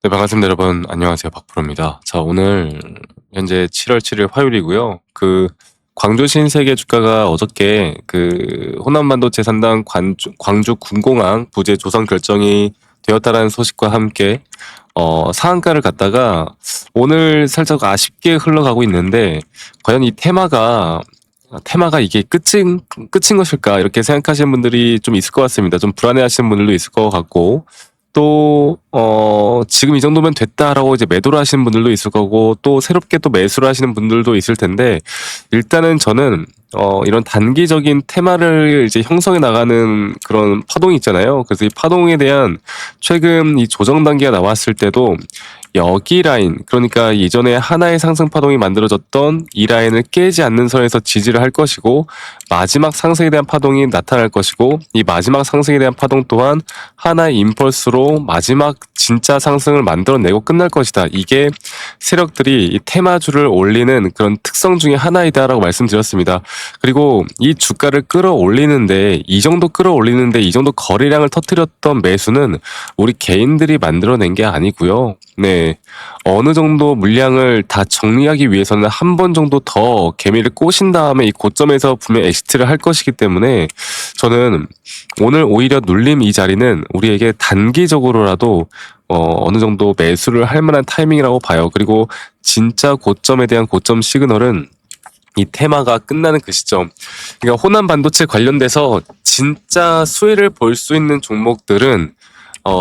네, 반갑습니다, 여러분. 안녕하세요. 박프로입니다. 자, 오늘 현재 7월 7일 화요일이고요. 광주 신세계 주가가 어저께 호남 반도체 산당 광주 군공항 부재 조성 결정이 되었다라는 소식과 함께 상한가를 갔다가 오늘 살짝 아쉽게 흘러가고 있는데, 과연 이 테마가 이게 끝인 것일까? 이렇게 생각하시는 분들이 좀 있을 것 같습니다. 좀 불안해하시는 분들도 있을 것 같고, 또, 지금 이 정도면 됐다라고 이제 매도를 하시는 분들도 있을 거고, 또 새롭게 또 매수를 하시는 분들도 있을 텐데, 일단은 저는, 이런 단기적인 테마를 이제 형성해 나가는 그런 파동이 있잖아요. 그래서 이 파동에 대한 최근 이 조정 단계가 나왔을 때도 여기 라인, 그러니까 이전에 하나의 상승 파동이 만들어졌던 이 라인을 깨지 않는 선에서 지지를 할 것이고, 마지막 상승에 대한 파동이 나타날 것이고, 이 마지막 상승에 대한 파동 또한 하나의 임펄스로 마지막 진짜 상승을 만들어내고 끝날 것이다. 이게 세력들이 이 테마주를 올리는 그런 특성 중에 하나이다라고 말씀드렸습니다. 그리고 이 주가를 끌어올리는데, 이 정도 끌어올리는데 이 정도 거래량을 터뜨렸던 매수는 우리 개인들이 만들어낸 게 아니고요. 네. 어느 정도 물량을 다 정리하기 위해서는 한 번 정도 더 개미를 꼬신 다음에 이 고점에서 분명 엑시트를 할 것이기 때문에, 저는 오늘 오히려 눌림 이 자리는 우리에게 단기적으로라도 어느 정도 매수를 할 만한 타이밍이라고 봐요. 그리고 진짜 고점에 대한 고점 시그널은 이 테마가 끝나는 그 시점. 그러니까 호남 반도체 관련돼서 진짜 수혜를 볼 수 있는 종목들은,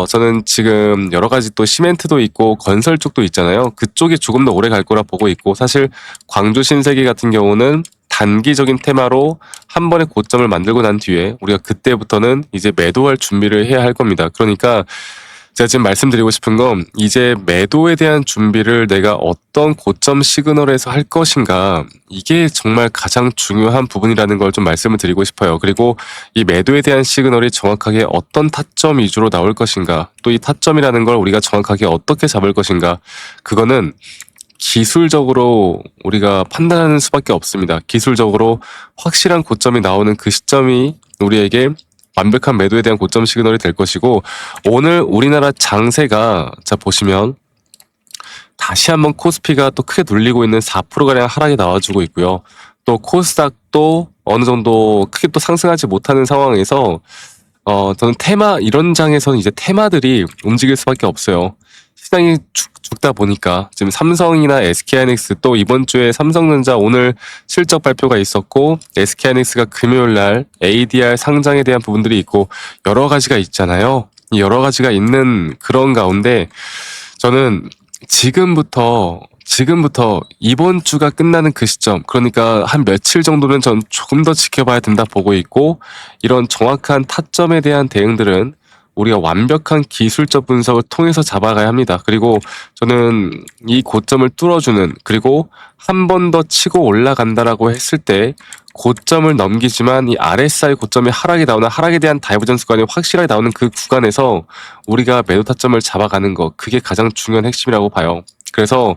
저는 지금 여러 가지 또 시멘트도 있고 건설 쪽도 있잖아요. 그쪽이 조금 더 오래 갈 거라 보고 있고, 사실 광주 신세계 같은 경우는 단기적인 테마로 한 번에 고점을 만들고 난 뒤에 우리가 그때부터는 이제 매도할 준비를 해야 할 겁니다. 그러니까 제가 지금 말씀드리고 싶은 건, 이제 매도에 대한 준비를 내가 어떤 고점 시그널에서 할 것인가, 이게 정말 가장 중요한 부분이라는 걸 좀 말씀을 드리고 싶어요. 그리고 이 매도에 대한 시그널이 정확하게 어떤 타점 위주로 나올 것인가, 또 이 타점이라는 걸 우리가 정확하게 어떻게 잡을 것인가, 그거는 기술적으로 우리가 판단하는 수밖에 없습니다. 기술적으로 확실한 고점이 나오는 그 시점이 우리에게 완벽한 매도에 대한 고점 시그널이 될 것이고, 오늘 우리나라 장세가, 자 보시면 다시 한번 코스피가 또 크게 눌리고 있는 4%가량 하락이 나와주고 있고요. 또 코스닥도 어느 정도 크게 또 상승하지 못하는 상황에서, 저는 이런 장에서는 이제 테마들이 움직일 수밖에 없어요. 시장이 죽다 보니까 지금 삼성이나 SK하이닉스, 또 이번 주에 삼성전자 오늘 실적 발표가 있었고, SK하이닉스가 금요일 날 ADR 상장에 대한 부분들이 있고, 여러 가지가 있잖아요. 이 여러 가지가 있는 그런 가운데, 저는 지금부터 이번 주가 끝나는 그 시점, 그러니까 한 며칠 정도는 전 조금 더 지켜봐야 된다 보고 있고, 이런 정확한 타점에 대한 대응들은 우리가 완벽한 기술적 분석을 통해서 잡아가야 합니다. 그리고 저는 이 고점을 뚫어주는, 그리고 한 번 더 치고 올라간다라고 했을 때 고점을 넘기지만 이 RSI 고점이 하락에 대한 다이버전스 구간이 확실하게 나오는 그 구간에서 우리가 매도 타점을 잡아가는 거, 그게 가장 중요한 핵심이라고 봐요. 그래서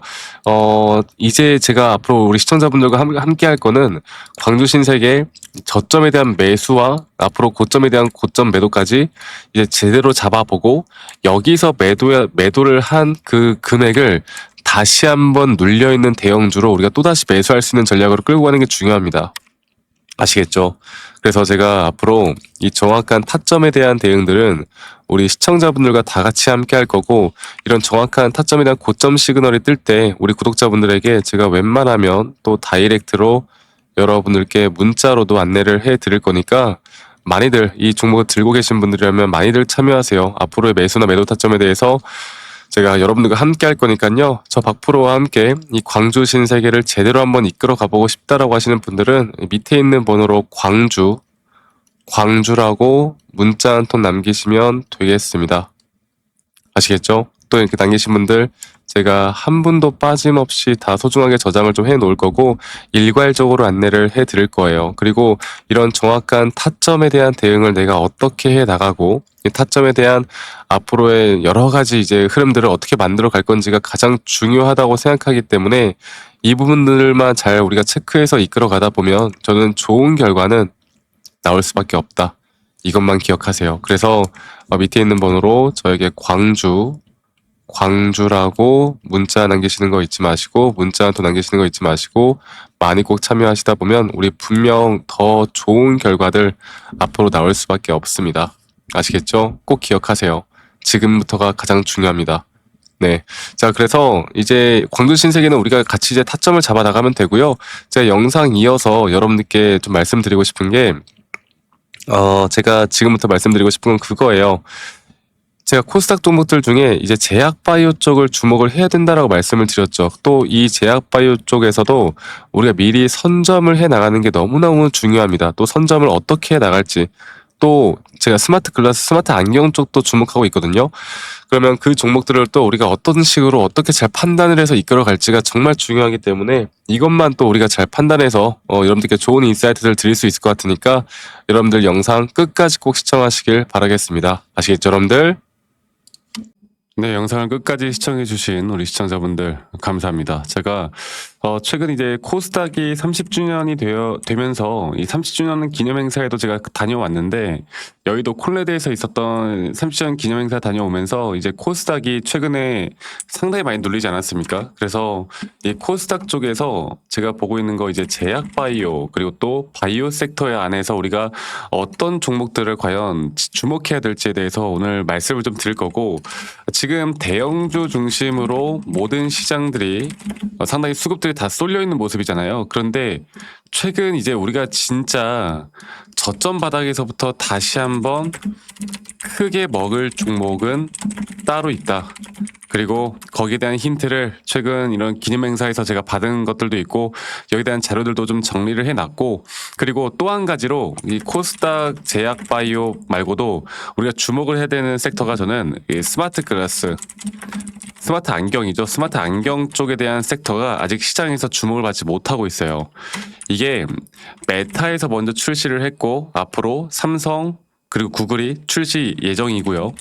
이제 제가 앞으로 우리 시청자분들과 함께 할 거는, 광주 신세계 저점에 대한 매수와 앞으로 고점에 대한 고점 매도까지 이제 제대로 잡아보고, 여기서 매도를 한 그 금액을 다시 한번 눌려있는 대형주로 우리가 또다시 매수할 수 있는 전략으로 끌고 가는 게 중요합니다. 아시겠죠? 그래서 제가 앞으로 이 정확한 타점에 대한 대응들은 우리 시청자분들과 다 같이 함께 할 거고, 이런 정확한 타점에 대한 고점 시그널이 뜰 때 우리 구독자분들에게 제가 웬만하면 또 다이렉트로 여러분들께 문자로도 안내를 해 드릴 거니까, 많이들 이 종목을 들고 계신 분들이라면 많이들 참여하세요. 앞으로의 매수나 매도 타점에 대해서 제가 여러분들과 함께 할 거니까요. 저 박프로와 함께 이 광주 신세계를 제대로 한번 이끌어 가보고 싶다라고 하시는 분들은 밑에 있는 번호로 광주라고 문자 한 통 남기시면 되겠습니다. 아시겠죠? 또 이렇게 남기신 분들 제가 한 분도 빠짐없이 다 소중하게 저장을 좀 해놓을 거고, 일괄적으로 안내를 해드릴 거예요. 그리고 이런 정확한 타점에 대한 대응을 내가 어떻게 해 나가고, 이 타점에 대한 앞으로의 여러 가지 이제 흐름들을 어떻게 만들어 갈 건지가 가장 중요하다고 생각하기 때문에, 이 부분들만 잘 우리가 체크해서 이끌어 가다 보면 저는 좋은 결과는 나올 수밖에 없다. 이것만 기억하세요. 그래서 밑에 있는 번호로 저에게 광주라고 문자 남기시는 거 잊지 마시고, 문자 또 남기시는 거 잊지 마시고, 많이 꼭 참여하시다 보면 우리 분명 더 좋은 결과들 앞으로 나올 수밖에 없습니다. 아시겠죠? 꼭 기억하세요. 지금부터가 가장 중요합니다. 네. 자, 그래서 이제 광주 신세계는 우리가 같이 이제 타점을 잡아 나가면 되고요. 제가 영상 이어서 여러분들께 좀 말씀드리고 싶은 게, 제가 지금부터 말씀드리고 싶은 건 그거예요. 제가 코스닥 종목들 중에 이제 제약바이오 쪽을 주목을 해야 된다라고 말씀을 드렸죠. 또 이 제약바이오 쪽에서도 우리가 미리 선점을 해 나가는 게 너무너무 중요합니다. 또 선점을 어떻게 해 나갈지. 또 제가 스마트 글라스, 스마트 안경 쪽도 주목하고 있거든요. 그러면 그 종목들을 또 우리가 어떤 식으로 어떻게 잘 판단을 해서 이끌어 갈지가 정말 중요하기 때문에 이것만 또 우리가 잘 판단해서 여러분들께 좋은 인사이트를 드릴 수 있을 것 같으니까 여러분들 영상 끝까지 꼭 시청하시길 바라겠습니다. 아시겠죠, 여러분들? 네, 영상을 끝까지 시청해주신 우리 시청자분들 감사합니다. 제가 최근 이제 코스닥이 30주년이 되면서 이 30주년 기념행사에도 제가 다녀왔는데, 여의도 콜레드에서 있었던 30주년 기념행사 다녀오면서 이제 코스닥이 최근에 상당히 많이 눌리지 않았습니까? 그래서 이 코스닥 쪽에서 제가 보고 있는 거 이제 제약바이오, 그리고 또 바이오 섹터 안에서 우리가 어떤 종목들을 과연 주목해야 될지에 대해서 오늘 말씀을 좀 드릴 거고, 지금 대형주 중심으로 모든 시장들이 상당히 수급들이 다 쏠려 있는 모습이잖아요. 그런데 최근 이제 우리가 진짜 저점 바닥에서부터 다시 한번 크게 먹을 종목은 따로 있다. 그리고 거기에 대한 힌트를 최근 이런 기념행사에서 제가 받은 것들도 있고, 여기에 대한 자료들도 좀 정리를 해놨고, 그리고 또 한 가지로 이 코스닥 제약바이오 말고도 우리가 주목을 해야 되는 섹터가, 저는 이 스마트 글라스, 스마트 안경이죠. 스마트 안경 쪽에 대한 섹터가 아직 시장에서 주목을 받지 못하고 있어요. 이게 메타에서 먼저 출시를 했고, 앞으로 삼성 그리고 구글이 출시 예정이고요.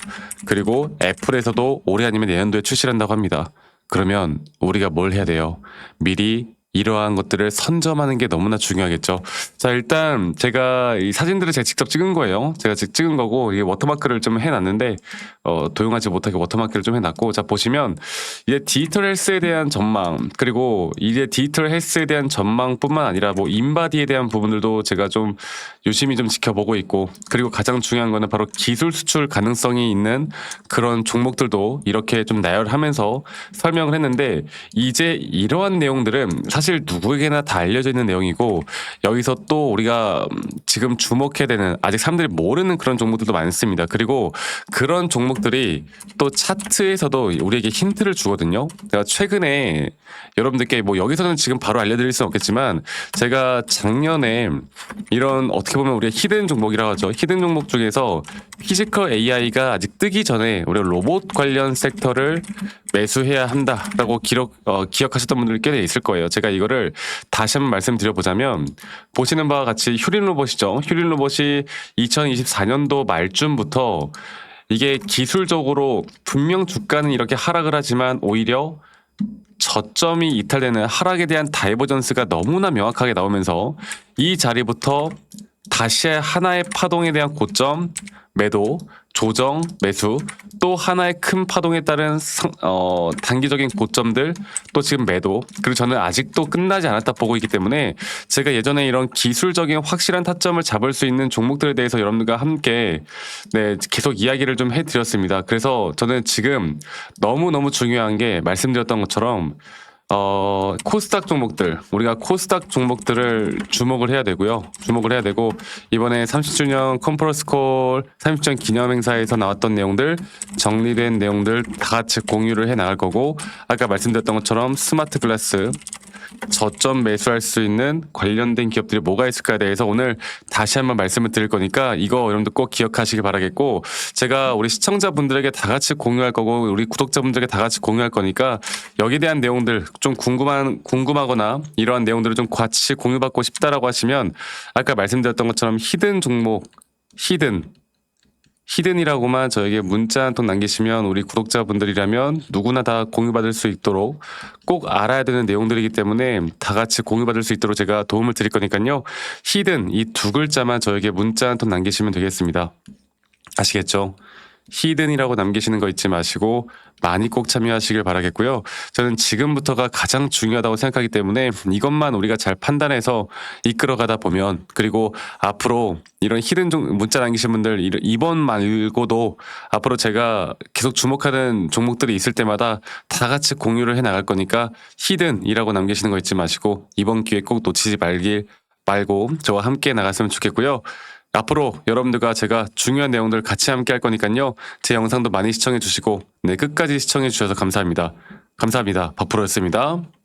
그리고 애플에서도 올해 아니면 내년도에 출시를 한다고 합니다. 그러면 우리가 뭘 해야 돼요? 미리 이러한 것들을 선점하는 게 너무나 중요하겠죠. 자, 일단 제가 이 사진들을 제가 직접 찍은 거예요. 제가 직접 찍은 거고, 이게 워터마크를 좀 해놨는데 도용하지 못하게 워터마크를 좀 해놨고, 자, 보시면 이제 디지털 헬스에 대한 전망, 그리고 이제 디지털 헬스에 대한 전망뿐만 아니라 뭐 인바디에 대한 부분들도 제가 좀 유심히 좀 지켜보고 있고, 그리고 가장 중요한 거는 바로 기술 수출 가능성이 있는 그런 종목들도 이렇게 좀 나열하면서 설명을 했는데, 이제 이러한 내용들은 사실 누구에게나 다 알려져 있는 내용이고, 여기서 또 우리가 지금 주목해야 되는, 아직 사람들이 모르는 그런 종목들도 많습니다. 그리고 그런 종목들이 또 차트에서도 우리에게 힌트를 주거든요. 제가 최근에 여러분들께 뭐 여기서는 지금 바로 알려드릴 수는 없겠지만, 제가 작년에 이런 어떻게 보면 우리가 히든 종목이라고 하죠. 히든 종목 중에서 피지컬 AI가 아직 뜨기 전에 우리가 로봇 관련 섹터를 매수해야 한다라고 기억하셨던 분들이 꽤 있을 거예요. 제가 이거를 다시 한번 말씀드려보자면, 보시는 바와 같이 휴린 로봇이죠. 휴린 로봇이 2024년도 말쯤부터 이게 기술적으로 분명 주가는 이렇게 하락을 하지만 오히려 저점이 이탈되는 하락에 대한 다이버전스가 너무나 명확하게 나오면서 이 자리부터 다시 하나의 파동에 대한 고점, 매도, 조정, 매수, 또 하나의 큰 파동에 따른 단기적인 고점들, 또 지금 매도, 그리고 저는 아직도 끝나지 않았다 보고 있기 때문에 제가 예전에 이런 기술적인 확실한 타점을 잡을 수 있는 종목들에 대해서 여러분들과 함께 계속 이야기를 좀 해드렸습니다. 그래서 저는 지금 너무너무 중요한 게, 말씀드렸던 것처럼 코스닥 종목들, 우리가 코스닥 종목들을 주목을 해야 되고요. 주목을 해야 되고, 이번에 30주년 컨퍼런스 콜 30주년 기념행사에서 나왔던 내용들, 정리된 내용들 다 같이 공유를 해 나갈 거고, 아까 말씀드렸던 것처럼 스마트 글라스, 저점 매수할 수 있는 관련된 기업들이 뭐가 있을까에 대해서 오늘 다시 한번 말씀을 드릴 거니까 이거 여러분들 꼭 기억하시길 바라겠고, 제가 우리 시청자분들에게 다 같이 공유할 거고, 우리 구독자분들에게 다 같이 공유할 거니까 여기에 대한 내용들 좀 궁금하거나 이러한 내용들을 좀 같이 공유받고 싶다라고 하시면, 아까 말씀드렸던 것처럼 히든 종목, 히든이라고만 저에게 문자 한 통 남기시면 우리 구독자분들이라면 누구나 다 공유받을 수 있도록, 꼭 알아야 되는 내용들이기 때문에 다 같이 공유받을 수 있도록 제가 도움을 드릴 거니까요. 히든 이 두 글자만 저에게 문자 한 통 남기시면 되겠습니다. 아시겠죠? 히든이라고 남기시는 거 잊지 마시고 많이 꼭 참여하시길 바라겠고요. 저는 지금부터가 가장 중요하다고 생각하기 때문에 이것만 우리가 잘 판단해서 이끌어가다 보면, 그리고 앞으로 이런 히든 문자 남기신 분들 이번 말고도 앞으로 제가 계속 주목하는 종목들이 있을 때마다 다 같이 공유를 해 나갈 거니까 히든이라고 남기시는 거 잊지 마시고 이번 기회 꼭 놓치지 말고 저와 함께 나갔으면 좋겠고요. 앞으로 여러분들과 제가 중요한 내용들 같이 함께 할 거니까요. 제 영상도 많이 시청해 주시고 끝까지 시청해 주셔서 감사합니다. 감사합니다. 박프로였습니다.